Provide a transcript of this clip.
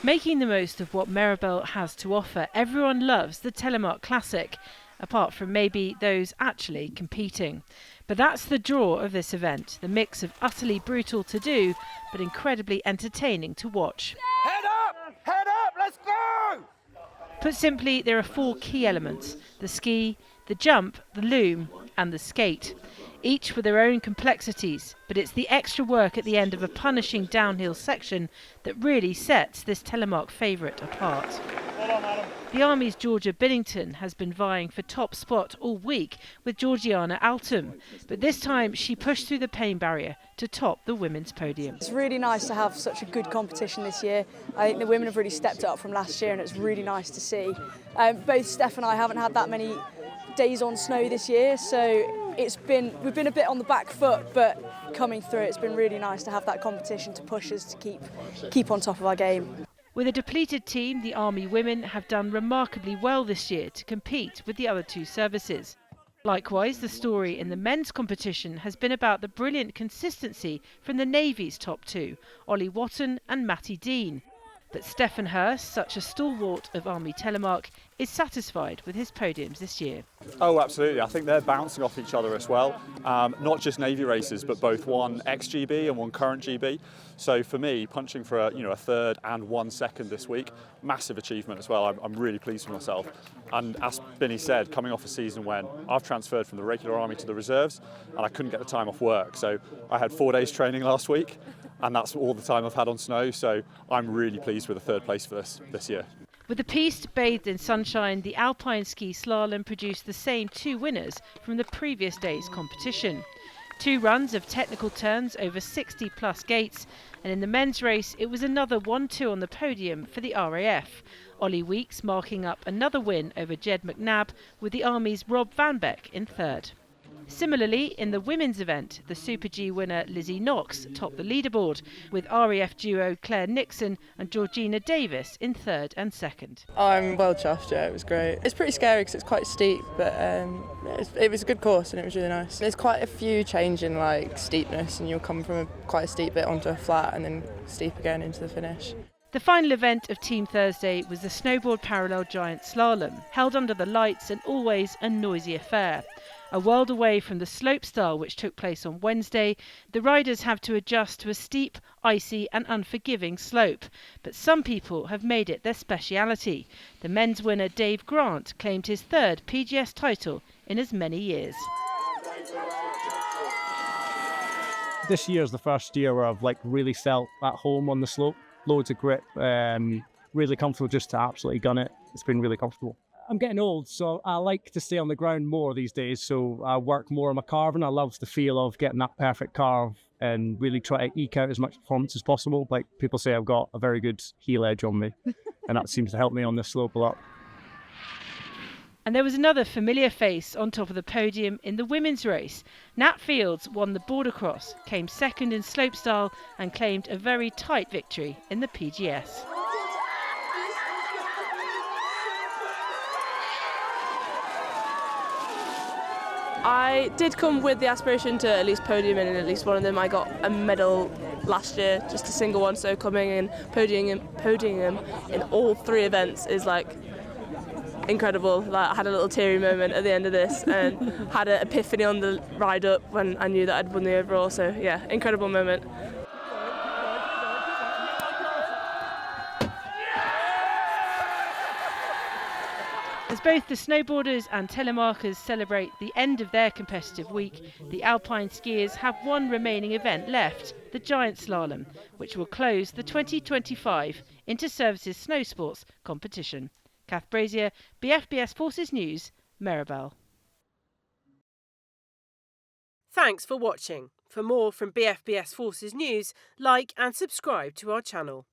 Making the most of what Meribel has to offer, everyone loves the Telemark Classic, apart from maybe those actually competing. But that's the draw of this event, the mix of utterly brutal to do, but incredibly entertaining to watch. Head up, let's go! Put simply, there are four key elements: the ski, the jump, the loom and the skate. Each with their own complexities, but it's the extra work at the end of a punishing downhill section that really sets this Telemark favourite apart. The Army's Georgia Biddington has been vying for top spot all week with Georgiana Altum, but this time she pushed through the pain barrier to top the women's podium. It's really nice to have such a good competition this year. I think the women have really stepped up from last year and it's really nice to see. Both Steph and I haven't had that many days on snow this year, so we've been a bit on the back foot, but coming through it's been really nice to have that competition to push us to keep on top of our game. With a depleted team, the Army women have done remarkably well this year to compete with the other two services. Likewise, the story in the men's competition has been about the brilliant consistency from the Navy's top two, Ollie Watton and Matty Dean. But Stephen Hurst, such a stalwart of Army Telemark, is satisfied with his podiums this year. Oh, absolutely. I think they're bouncing off each other as well. Not just Navy races, but both one ex-GB and one current GB. So for me, punching for a third and 1 second this week, massive achievement as well. I'm really pleased with myself. And as Binny said, coming off a season when I've transferred from the regular Army to the reserves and I couldn't get the time off work. So I had 4 days training last week and that's all the time I've had on snow. So I'm really pleased with the third place for this year. With the piste bathed in sunshine, the alpine ski slalom produced the same two winners from the previous day's competition. 2 runs of technical turns over 60 plus gates, and in the men's race it was another 1-2 on the podium for the RAF. Ollie Weeks marking up another win over Jed McNabb, with the Army's Rob Van Beck in third. Similarly, in the women's event, the Super G winner Lizzie Knox topped the leaderboard, with RAF duo Claire Nixon and Georgina Davis in third and second. I'm well chuffed, yeah, it was great. It's pretty scary because it's quite steep, but it was a good course and it was really nice. There's quite a few change in steepness, and you'll come from quite a steep bit onto a flat and then steep again into the finish. The final event of Team Thursday was the Snowboard Parallel Giant Slalom, held under the lights and always a noisy affair. A world away from the slopestyle which took place on Wednesday, the riders have to adjust to a steep, icy and unforgiving slope. But some people have made it their speciality. The men's winner Dave Grant claimed his third PGS title in as many years. This year is the first year where I've really felt at home on the slope. Loads of grip, really comfortable just to absolutely gun it. It's been really comfortable. I'm getting old, so I like to stay on the ground more these days, so I work more on my carving. I love the feel of getting that perfect carve and really try to eke out as much performance as possible. Like people say, I've got a very good heel edge on me, and that seems to help me on this slope a lot. And there was another familiar face on top of the podium in the women's race. Nat Fields won the border cross, came second in slopestyle and claimed a very tight victory in the PGS. I did come with the aspiration to at least podium in at least one of them. I got a medal last year, just a single one, so coming and podium in all 3 events is incredible. I had a little teary moment at the end of this and had an epiphany on the ride up when I knew that I'd won the overall, so yeah, incredible moment. As both the snowboarders and telemarkers celebrate the end of their competitive week, the alpine skiers have one remaining event left, the Giant Slalom, which will close the 2025 Inter-Services Snow Sports competition. Kath Brazier, BFBS Forces News, Meribel. Thanks for watching. For more from BFBS Forces News, like and subscribe to our channel.